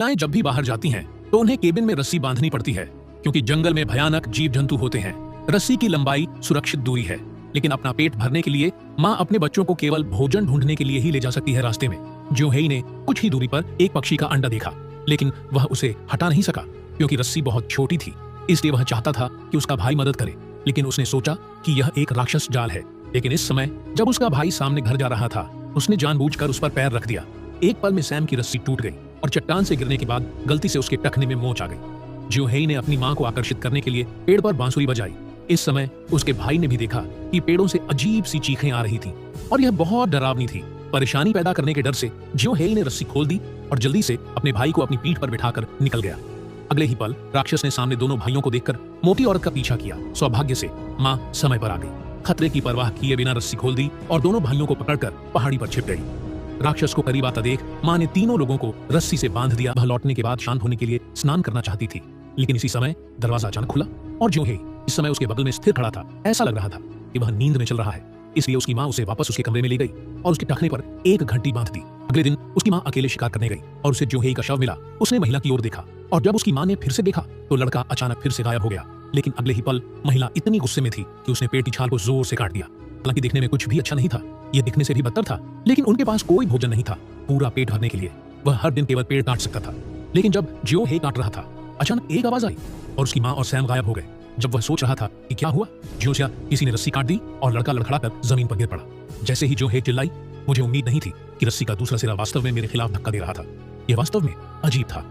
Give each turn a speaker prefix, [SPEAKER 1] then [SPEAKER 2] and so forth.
[SPEAKER 1] महिलाएं जब भी बाहर जाती हैं तो उन्हें केबिन में रस्सी बांधनी पड़ती है, क्योंकि जंगल में भयानक जीव जंतु होते हैं। रस्सी की लंबाई सुरक्षित दूरी है, लेकिन अपना पेट भरने के लिए माँ अपने बच्चों को केवल भोजन ढूंढने के लिए ही ले जा सकती है। रास्ते में ज्योहेई ने कुछ ही दूरी पर एक पक्षी का अंडा देखा, लेकिन वह उसे हटा नहीं सका क्योंकि रस्सी बहुत छोटी थी। इसलिए वह चाहता था कि उसका भाई मदद करे, लेकिन उसने सोचा कि यह एक राक्षस जाल है। लेकिन इस समय जब उसका भाई सामने घर जा रहा था, उसने जानबूझकर उस पर पैर रख दिया। एक पल में सैम की रस्सी टूट गई और चट्टान से गिरने के बाद गलती से उसके टखने में मोच आ गई। ज्योहेई ने अपनी मां को आकर्षित करने के लिए पेड़ पर बांसुरी बजाई। इस समय उसके भाई ने भी देखा कि पेड़ों से अजीब सी चीखें आ रही थीं और यह बहुत डरावनी थी। परेशानी पैदा करने के डर से ज्योहेई ने रस्सी खोल दी और जल्दी से अपने भाई को अपनी पीठ पर बिठाकर निकल गया। अगले ही पल राक्षस ने सामने दोनों भाइयों को देखकर मोटी औरत का पीछा किया। सौभाग्य से मां समय पर आ गई, खतरे की परवाह किए बिना रस्सी खोल दी और दोनों भाइयों को पकड़कर पहाड़ी पर छिप गई। राक्षस को करीब आता देख मां ने तीनों लोगों को रस्सी से बांध दिया। वह लौटने के बाद शांत होने के लिए स्नान करना चाहती थी, लेकिन इसी समय दरवाजा अचानक खुला और ज्योहेई इस समय उसके बगल में स्थिर खड़ा था। ऐसा लग रहा था कि वह नींद में चल रहा है, इसलिए उसकी मां उसे वापस उसके कमरे में ले गई और उसके टखने पर एक घंटी बांध दी। अगले दिन उसकी मां अकेले शिकार करने गई और उसे ज्योहेई का शव मिला। उसने महिला की ओर देखा और जब उसकी मां ने फिर से देखा तो लड़का अचानक फिर से गायब हो गया। लेकिन अगले ही पल महिला इतनी गुस्से में थी कि उसने पेट की छाल को जोर से काट दिया। हालांकि दिखने में कुछ भी अच्छा नहीं था, यह दिखने से भी बदतर था, लेकिन उनके पास कोई भोजन नहीं था पूरा पेट भरने के लिए। वह हर दिन केवल पेड़ काट सकता था। लेकिन जब ज्योहेई काट रहा था, अचानक एक आवाज आई और उसकी मां और सैम गायब हो गए। जब वह सोच रहा था कि क्या हुआ, ज्यों किसी ने रस्सी काट दी और लड़का लड़खड़ाकर जमीन पर गिर पड़ा। जैसे ही ज्योहेई चिल्लाई, मुझे उम्मीद नहीं थी कि रस्सी का दूसरा सिरा वास्तव में मेरे खिलाफ धक्का दे रहा था। यह वास्तव में अजीब था।